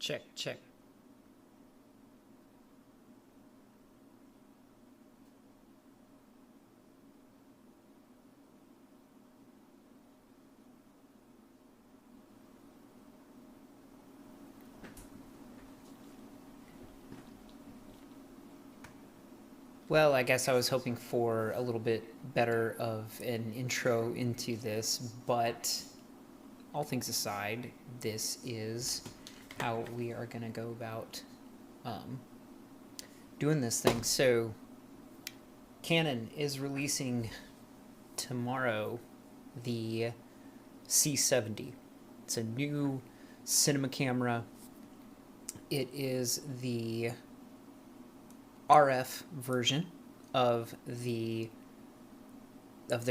Check, check. Well, I guess I was hoping for a little bit better of an intro into this, but all things aside, this is how we are going to go about um, doing this thing. So, Canon is releasing tomorrow the C70. It's a new cinema camera. It is the RF version of their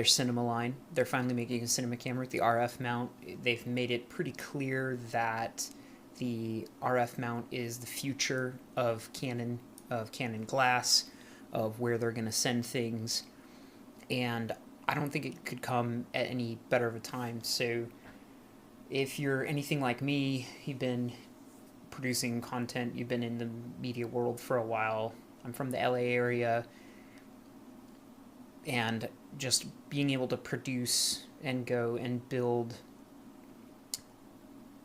cinema line. They're finally making a cinema camera with the RF mount. They've made it pretty clear that the RF mount is the future of Canon glass, of where they're going to send things, and I don't think it could come at any better of a time. So if you're anything like me, you've been producing content, you've been in the media world for a while. I'm from the LA area, and just being able to produce and go and build,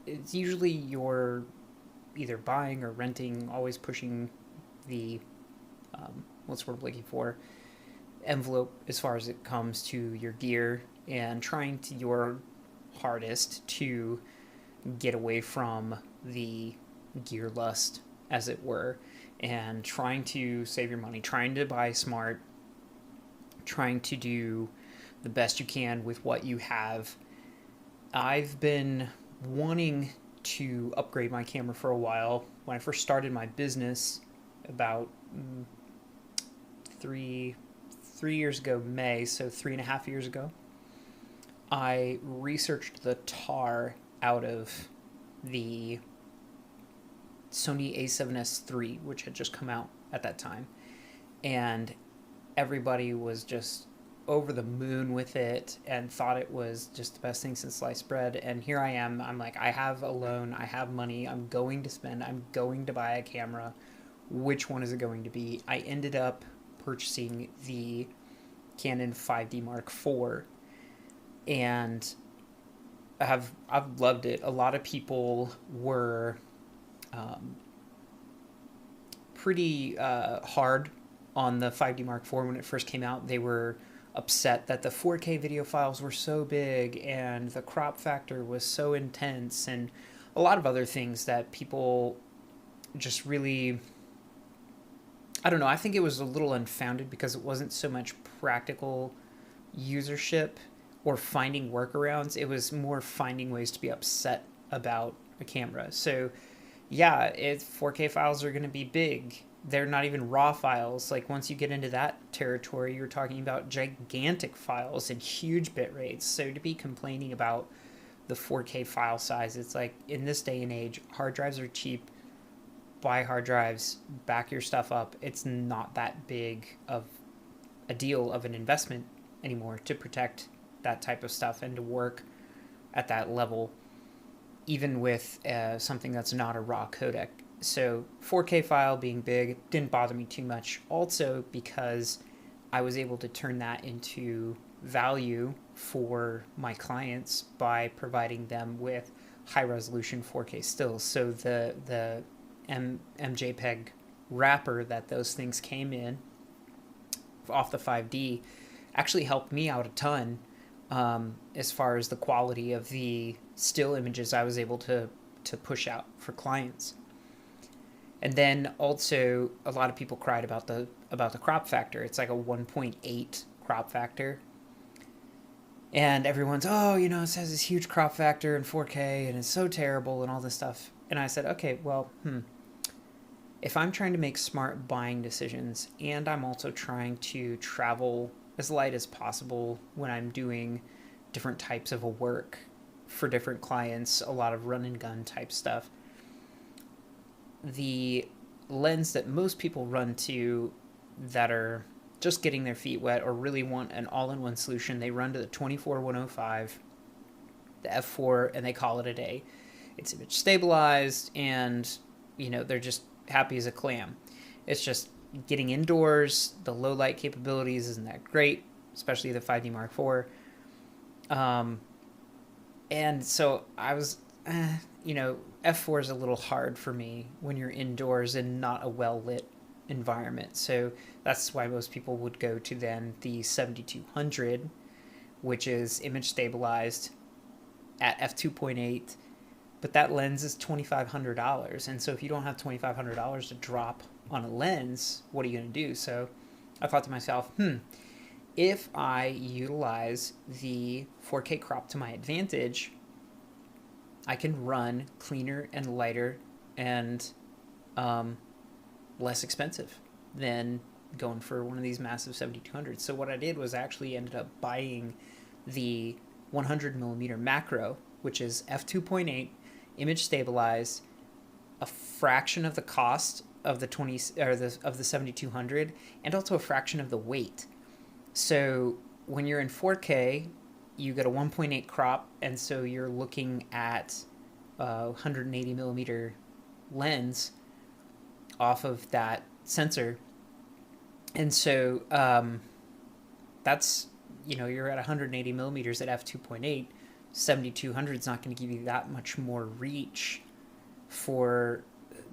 it's usually you're either buying or renting, always pushing the what's the word I'm looking for, envelope as far as it comes to your gear, and trying to your hardest to get away from the gear lust, as it were, and trying to save your money, trying to buy smart, trying to do the best you can with what you have. I've been wanting to upgrade my camera for a while. When I first started my business about three years ago, May, so 3.5 years ago, I researched the tar out of the Sony A7S III, which had just come out at that time, and everybody was just over the moon with it and thought it was just the best thing since sliced bread. And here I am, I'm like, I have a loan, I have money, I'm going to spend, I'm going to buy a camera. Which one is it going to be? I ended up purchasing the Canon 5D Mark IV, and I've loved it. A lot of people were pretty hard on the 5D Mark IV when it first came out. They were upset that the 4K video files were so big and the crop factor was so intense, and a lot of other things that people just really, I don't know, I think it was a little unfounded because it wasn't so much practical usership or finding workarounds. It was more finding ways to be upset about a camera. So yeah, 4K files are going to be big. They're not even raw files. Like, once you get into that territory, you're talking about gigantic files and huge bit rates. So to be complaining about the 4K file size, it's like, in this day and age, hard drives are cheap. Buy hard drives, back your stuff up. It's not that big of a deal of an investment anymore to protect that type of stuff and to work at that level, even with something that's not a raw codec. So 4K file being big didn't bother me too much. Also because I was able to turn that into value for my clients by providing them with high resolution 4K stills. So the MJPEG wrapper that those things came in off the 5D actually helped me out a ton, as far as the quality of the still images I was able to push out for clients. And then also, a lot of people cried about the crop factor. It's like a 1.8 crop factor, and everyone's, oh, it has this huge crop factor in 4K and it's so terrible and all this stuff. And I said, okay, well, if I'm trying to make smart buying decisions and I'm also trying to travel as light as possible when I'm doing different types of work for different clients, a lot of run and gun type stuff, the lens that most people run to that are just getting their feet wet or really want an all-in-one solution, they run to the 24-105, the f4, and they call it a day. it's image stabilized, and they're just happy as a clam. It's just getting indoors. The low light capabilities isn't that great, especially the 5D Mark IV. And so I was, F4 is a little hard for me when you're indoors and not a well-lit environment. So that's why most people would go to then the 7200, which is image stabilized at f2.8, but that lens is $2,500. And so if you don't have $2,500 to drop on a lens, what are you going to do? So I thought to myself, if I utilize the 4K crop to my advantage, I can run cleaner and lighter and less expensive than going for one of these massive 7200s. So what I did was actually ended up buying the 100mm macro, which is f2.8, image stabilized, a fraction of the cost of the 7200, and also a fraction of the weight. So when you're in 4K, you get a 1.8 crop, and so you're looking at a 180mm lens off of that sensor. And so that's, you're at 180mm at f2.8. 7200 is not going to give you that much more reach for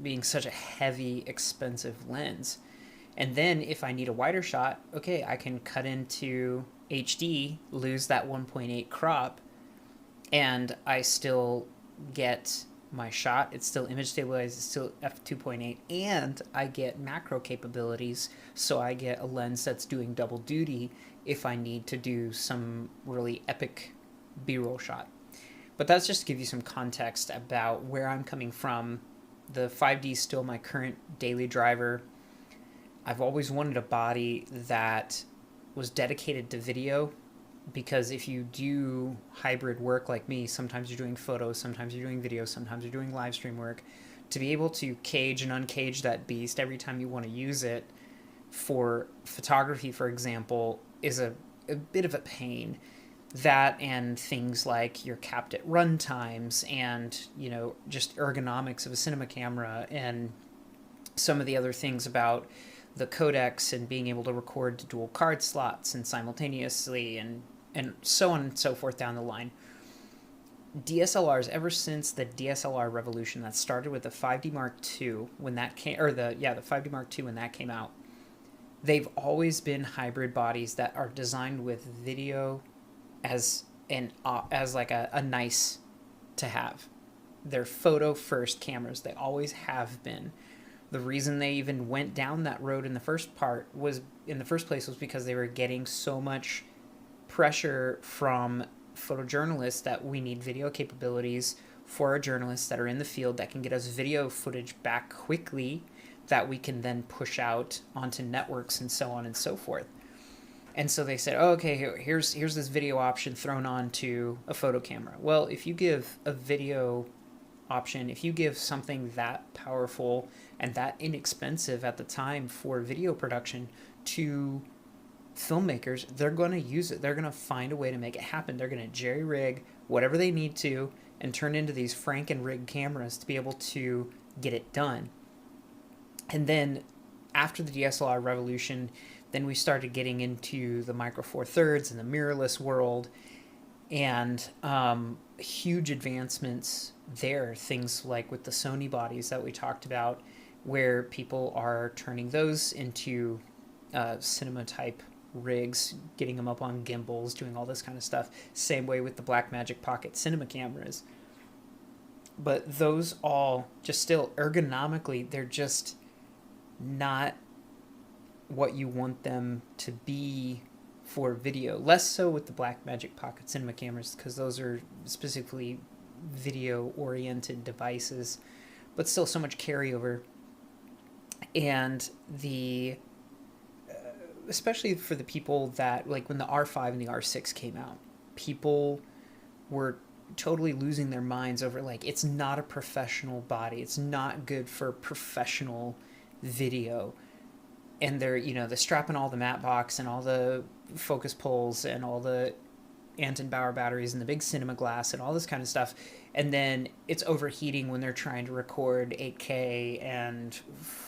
being such a heavy, expensive lens. And then if I need a wider shot, okay, I can cut into HD, lose that 1.8 crop, and I still get my shot. It's still image stabilized, it's still f2.8, and I get macro capabilities, so I get a lens that's doing double duty if I need to do some really epic B-roll shot. But that's just to give you some context about where I'm coming from. The 5D is still my current daily driver. I've always wanted a body that was dedicated to video, because if you do hybrid work like me, sometimes you're doing photos, sometimes you're doing video, sometimes you're doing live stream work, to be able to cage and uncage that beast every time you want to use it for photography, for example, is a bit of a pain. That and things like you're capped at run times and, just ergonomics of a cinema camera and some of the other things about the codecs and being able to record to dual card slots and simultaneously and so on and so forth down the line. DSLRs, ever since the DSLR revolution that started with the 5D Mark II when that came, or the 5D Mark II when that came out, they've always been hybrid bodies that are designed with video as like a nice to have. They're photo first cameras. They always have been. The reason they even went down that road in the first place was because they were getting so much pressure from photojournalists that we need video capabilities for our journalists that are in the field that can get us video footage back quickly that we can then push out onto networks and so on and so forth. And so they said, oh, okay, here's this video option thrown onto a photo camera. Well, if you give a video option, if you give something that powerful and that inexpensive at the time for video production to filmmakers, they're going to use it. They're going to find a way to make it happen. They're going to jerry-rig whatever they need to and turn into these Franken-rig cameras to be able to get it done. And then after the DSLR revolution, then we started getting into the Micro Four Thirds and the mirrorless world, and huge advancements there. Things like with the Sony bodies that we talked about, where people are turning those into cinema type rigs, getting them up on gimbals, doing all this kind of stuff. Same way with the Blackmagic Pocket cinema cameras. But those all just still ergonomically, they're just not what you want them to be for video. Less so with the Blackmagic Pocket cinema cameras, because those are specifically video oriented devices, but still so much carryover. And the especially for the people that, like when the R5 and the R6 came out, people were totally losing their minds over, like, it's not a professional body, it's not good for professional video. And they're, the strapping all the matte box and all the focus pulls and all the Anton Bauer batteries and the big cinema glass and all this kind of stuff. and then it's overheating when they're trying to record 8K and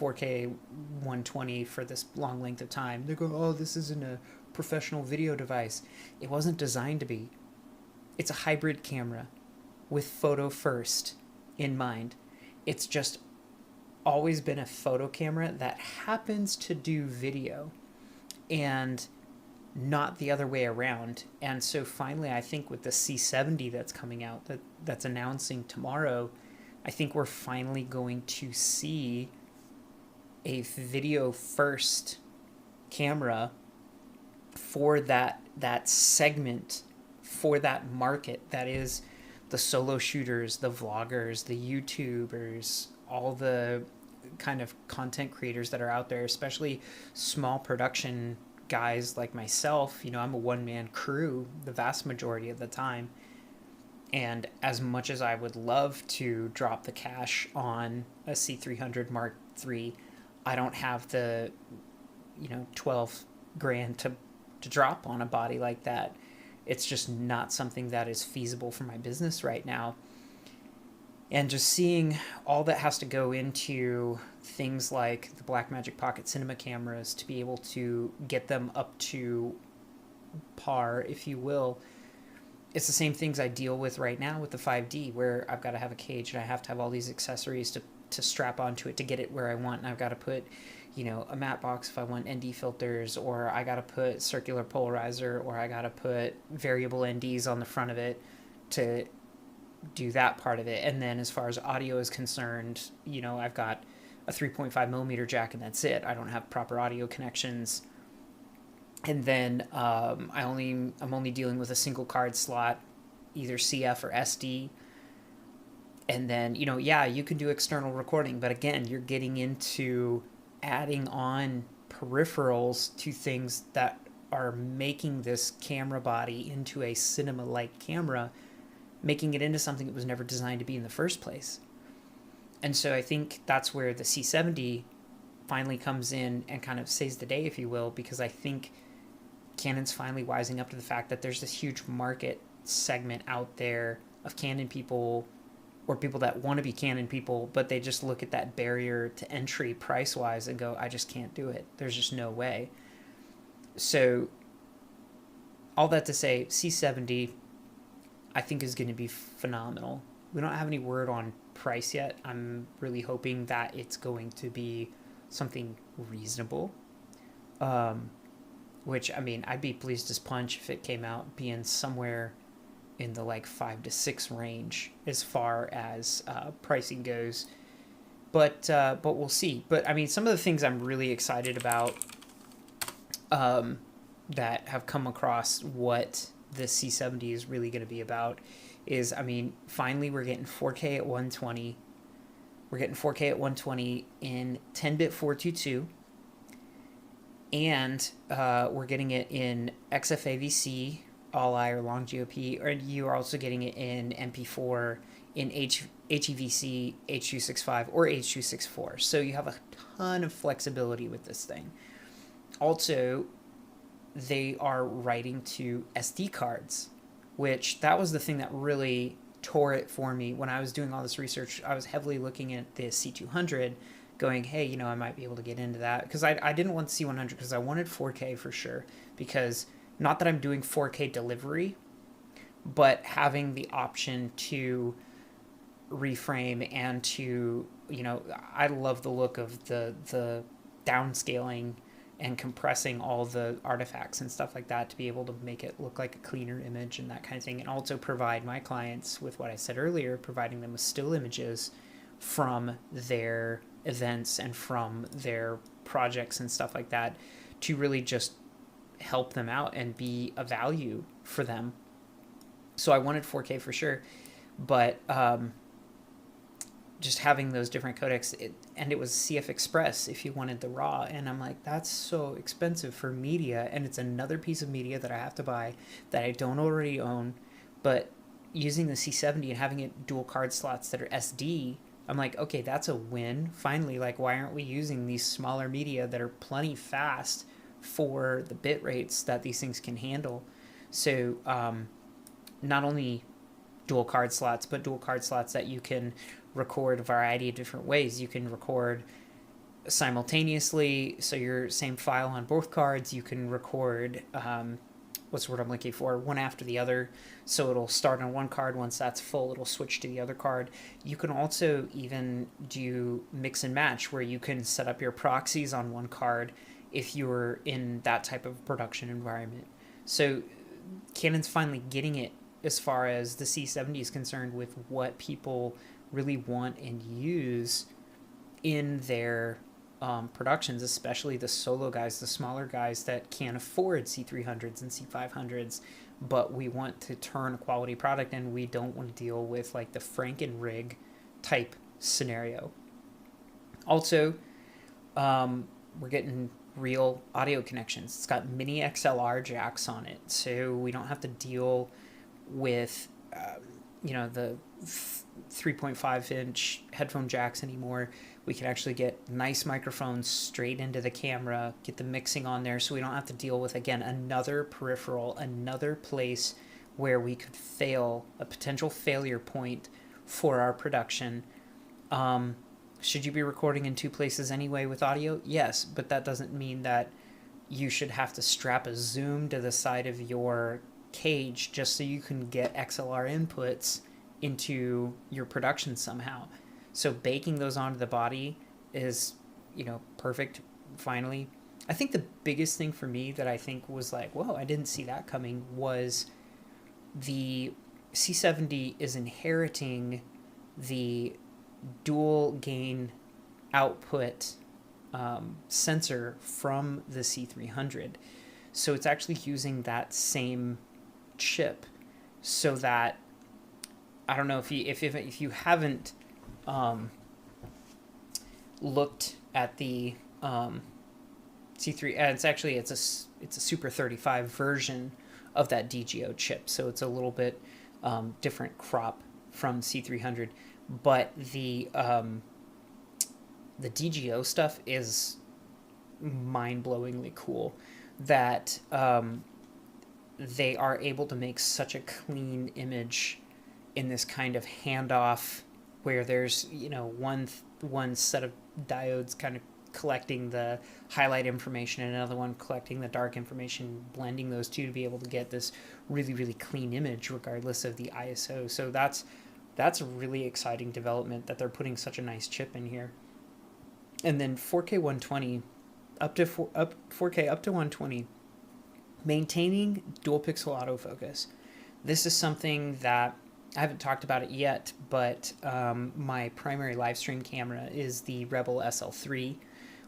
4K 120 for this long length of time. They go, oh, this isn't a professional video device. It wasn't designed to be. It's a hybrid camera with photo first in mind. It's just always been a photo camera that happens to do video and not the other way around. And so finally, I think with the C70 that's coming out, that's announcing tomorrow, I think we're finally going to see a video first camera for that segment, for that market that is the solo shooters, the vloggers, the YouTubers, all the kind of content creators that are out there, especially small production guys like myself. You know, I'm a one-man crew the vast majority of the time. And as much as I would love to drop the cash on a C300 Mark III, I don't have the, 12 grand to drop on a body like that. It's just not something that is feasible for my business right now. And just seeing all that has to go into things like the Blackmagic Pocket Cinema cameras to be able to get them up to par, if you will. It's the same things I deal with right now with the 5D, where I've got to have a cage and I have to have all these accessories to strap onto it to get it where I want. And I've got to put, a matte box if I want ND filters, or I got to put circular polarizer, or I got to put variable NDs on the front of it to do that part of it. And then as far as audio is concerned, I've got a 3.5 millimeter jack and that's it. I don't have proper audio connections. And then I'm only dealing with a single card slot, either CF or SD. And then, you can do external recording, but again, you're getting into adding on peripherals to things that are making this camera body into a cinema-like camera, making it into something that was never designed to be in the first place. And so I think that's where the C70 finally comes in and kind of saves the day, if you will, because I think Canon's finally wising up to the fact that there's this huge market segment out there of Canon people, or people that want to be Canon people, but they just look at that barrier to entry price-wise and go, I just can't do it. There's just no way. So all that to say, C70, I think, is going to be phenomenal. We don't have any word on price yet. I'm really hoping that it's going to be something reasonable. Which, I'd be pleased as punch if it came out being somewhere in the like 5 to 6 range as far as pricing goes. But we'll see. But some of the things I'm really excited about that have come across what the C70 is really going to be about is, finally we're getting 4K at 120. We're getting 4K at 120 in 10-bit 422. And we're getting it in XFAVC, all-I or long GOP, or you are also getting it in MP4, in HEVC, H.265, or H.264. So you have a ton of flexibility with this thing. Also, they are writing to SD cards, which that was the thing that really tore it for me. When I was doing all this research, I was heavily looking at the C200, going, hey, I might be able to get into that. Because I didn't want the C100 because I wanted 4K for sure. Because not that I'm doing 4K delivery, but having the option to reframe and to, I love the look of the downscaling and compressing all the artifacts and stuff like that to be able to make it look like a cleaner image and that kind of thing. And also provide my clients with what I said earlier, providing them with still images from their events and from their projects and stuff like that to really just help them out and be a value for them. So I wanted 4K for sure, but just having those different codecs, and it was CF Express if you wanted the RAW, and I'm like, that's so expensive for media, and it's another piece of media that I have to buy that I don't already own. But using the C70 and having it dual card slots that are SD, I'm like, okay, that's a win. Finally, like, why aren't we using these smaller media that are plenty fast for the bit rates that these things can handle? So not only dual card slots, but dual card slots that you can record a variety of different ways. You can record simultaneously, so your same file on both cards. You can record what's the word I'm looking for, one after the other, so it'll start on one card. Once that's full, it'll switch to the other card. You can also even do mix and match, where you can set up your proxies on one card if you're in that type of production environment. So Canon's finally getting it as far as the C70 is concerned with what people really want and use in their productions, especially the solo guys, the smaller guys that can't afford C300s and C500s, but we want to turn a quality product, and we don't want to deal with like the Franken-rig type scenario. Also, we're getting real audio connections. It's got mini XLR jacks on it, so we don't have to deal with the 3.5-inch headphone jacks anymore. We can actually get nice microphones straight into the camera, get the mixing on there, so we don't have to deal with, again, another peripheral, another place where we could fail, a potential failure point for our production. Should you be recording in two places anyway with audio? Yes, but that doesn't mean that you should have to strap a zoom to the side of your cage just so you can get XLR inputs into your production somehow. So baking those onto the body is, perfect, finally. I think the biggest thing for me that I think was like, whoa, I didn't see that coming, was the C70 is inheriting the dual gain output sensor from the C300. So it's actually using that same chip, so that, I don't know if you haven't looked at the C3, it's a Super 35 version of that DGO chip, so it's a little bit different crop from C300, but the DGO stuff is mind-blowingly cool, that they are able to make such a clean image in this kind of handoff, where there's one set of diodes kind of collecting the highlight information and another one collecting the dark information, blending those two to be able to get this really, really clean image regardless of the ISO. So that's a really exciting development, that they're putting such a nice chip in here. And then 4K 120 4K up to 120, maintaining dual pixel autofocus. This is something that I haven't talked about it yet, but my primary live stream camera is the Rebel SL3,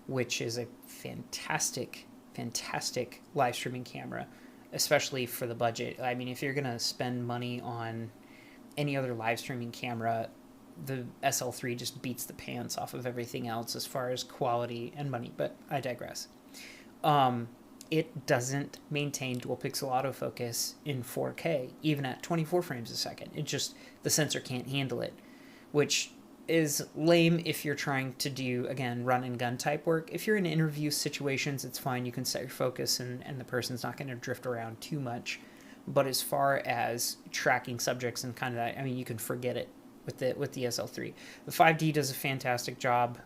which is a fantastic live streaming camera, especially for the budget. I mean, if you're going to spend money on any other live streaming camera, the SL3 just beats the pants off of everything else as far as quality and money, but I digress. It doesn't maintain dual pixel autofocus in 4K, even at 24 frames a second. The sensor can't handle it, which is lame if you're trying to do, again, run and gun type work. If you're in interview situations, it's fine. You can set your focus and the person's not going to drift around too much. But as far as tracking subjects and kind of that, I mean, you can forget it with the SL3. The 5D does a fantastic job.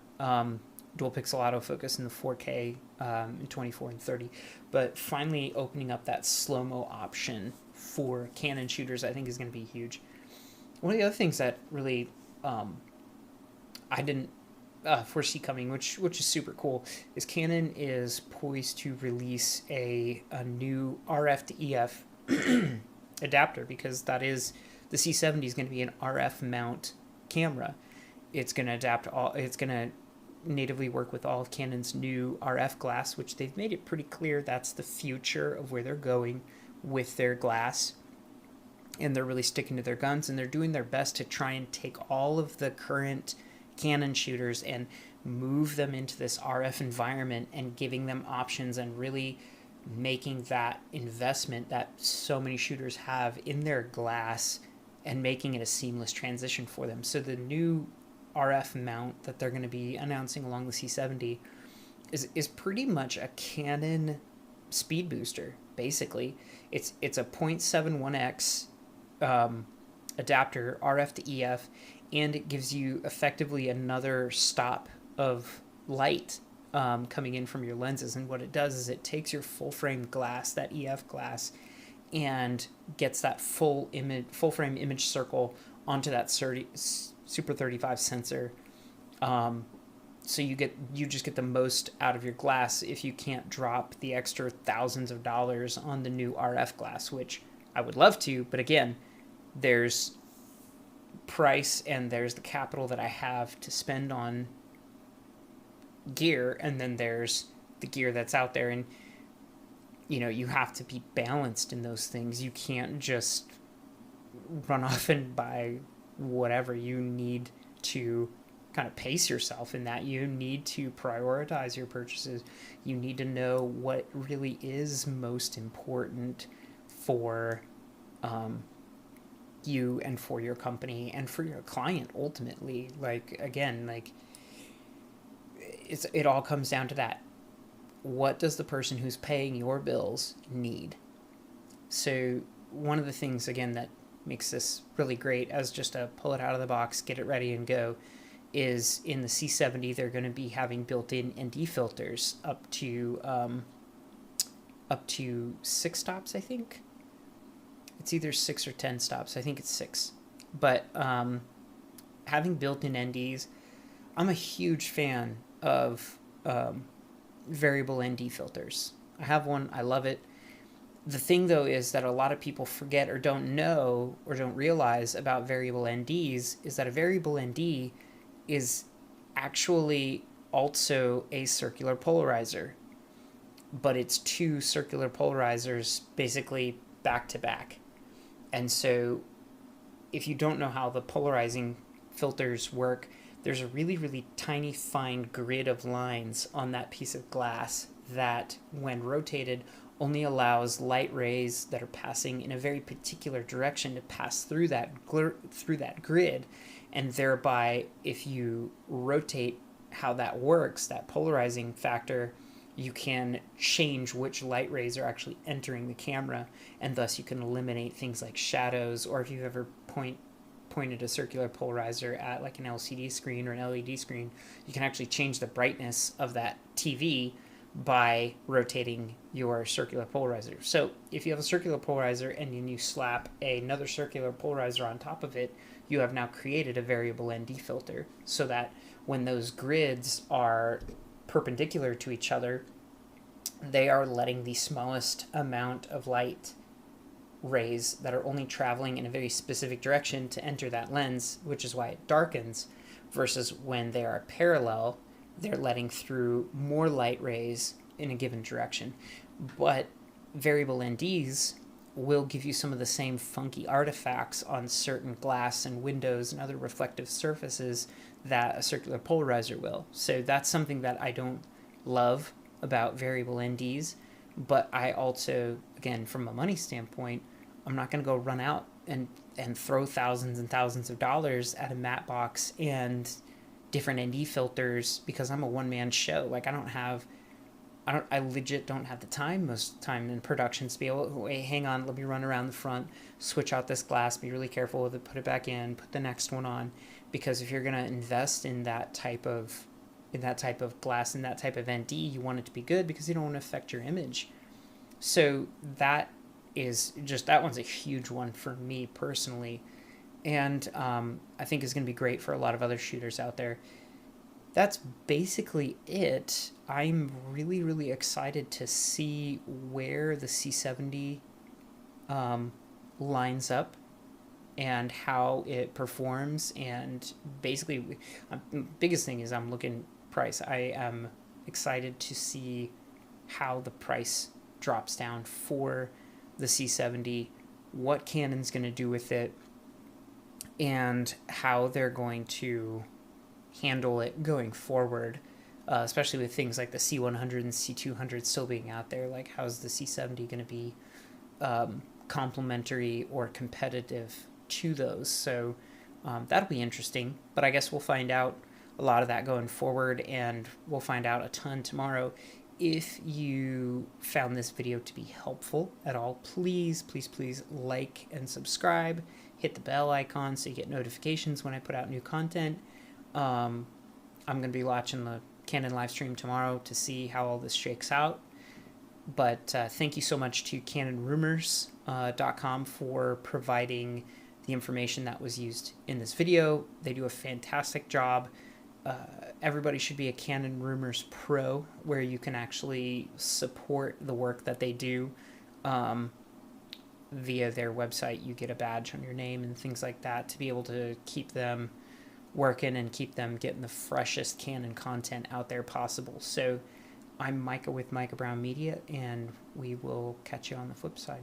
Dual pixel autofocus in the 4K in 24 and 30, but finally opening up that Slo-Mo option for Canon shooters, I think, is going to be huge. One of the other things that really I didn't foresee coming, which is super cool, is Canon is poised to release a new RF to EF adapter, because that is, the C70 is going to be an RF mount camera. It's going to natively work with all of Canon's new RF glass, which they've made it pretty clear that's the future of where they're going with their glass, and they're really sticking to their guns, and they're doing their best to try and take all of the current Canon shooters and move them into this RF environment and giving them options, and really making that investment that so many shooters have in their glass and making it a seamless transition for them. So the new RF mount that they're going to be announcing along the C70 is pretty much a Canon Speedbooster, basically. It's a 0.71x adapter, RF to EF, and it gives you effectively another stop of light coming in from your lenses. And what it does is it takes your full frame glass, that EF glass, and gets that full frame image circle onto that Super 35 sensor. So you just get the most out of your glass if you can't drop the extra thousands of dollars on the new RF glass, which I would love to, but again, there's price and there's the capital that I have to spend on gear, and then there's the gear that's out there, and you have to be balanced in those things. You can't just run off and buy whatever. You need to kind of pace yourself in that. You need to prioritize your purchases. You need to know what really is most important for you and for your company and for your client ultimately. It all comes down to that. What does the person who's paying your bills need? So one of the things, again, that makes this really great as just a pull it out of the box, get it ready and go, is in the C70 they're going to be having built-in ND filters up to 6 stops, I think. It's either 6 or 10 stops. I think it's 6. But having built-in NDs, I'm a huge fan of variable ND filters. I have one. I love it. The thing, though, is that a lot of people forget or don't know or don't realize about variable NDs is that a variable ND is actually also a circular polarizer, but it's 2 circular polarizers basically back to back. And so if you don't know how the polarizing filters work, there's a really, really tiny, fine grid of lines on that piece of glass that, when rotated, only allows light rays that are passing in a very particular direction to pass through that grid. And thereby, if you rotate how that works, that polarizing factor, you can change which light rays are actually entering the camera, and thus you can eliminate things like shadows, or if you've ever pointed a circular polarizer at like an LCD screen or an LED screen, you can actually change the brightness of that TV by rotating your circular polarizer. So if you have a circular polarizer and then you slap another circular polarizer on top of it, you have now created a variable ND filter, so that when those grids are perpendicular to each other, they are letting the smallest amount of light rays that are only traveling in a very specific direction to enter that lens, which is why it darkens, versus when they are parallel, they're letting through more light rays in a given direction. But variable NDs will give you some of the same funky artifacts on certain glass and windows and other reflective surfaces that a circular polarizer will. So that's something that I don't love about variable NDs, but I also, again, from a money standpoint, I'm not going to go run out and throw thousands and thousands of dollars at a matte box and different ND filters because I'm a one-man show. Like, I legit don't have the time most of the time in production to be able to, wait, hang on, let me run around the front, switch out this glass, be really careful with it, put it back in, put the next one on. Because if you're going to invest in that type of glass, in that type of ND, you want it to be good because you don't want to affect your image. So that one's a huge one for me personally. And I think is going to be great for a lot of other shooters out there. That's basically it. I'm really, really excited to see where the C70 lines up and how it performs. And basically, biggest thing is I'm looking price. I am excited to see how the price drops down for the C70, what Canon's going to do with it, and how they're going to handle it going forward, especially with things like the C100 and C200 still being out there. Like, how's the C70 going to be complementary or competitive to those? So that'll be interesting, but I guess we'll find out a lot of that going forward, and we'll find out a ton tomorrow. If you found this video to be helpful at all, please, please, please like and subscribe. hit the bell icon so you get notifications when I put out new content. I'm going to be watching the Canon live stream tomorrow to see how all this shakes out. But thank you so much to CanonRumors.com for providing the information that was used in this video. They do a fantastic job. Everybody should be a Canon Rumors Pro, where you can actually support the work that they do via their website. You get a badge on your name and things like that to be able to keep them working and keep them getting the freshest Canon content out there possible. So I'm Micah with Micah Brown Media, and we will catch you on the flip side.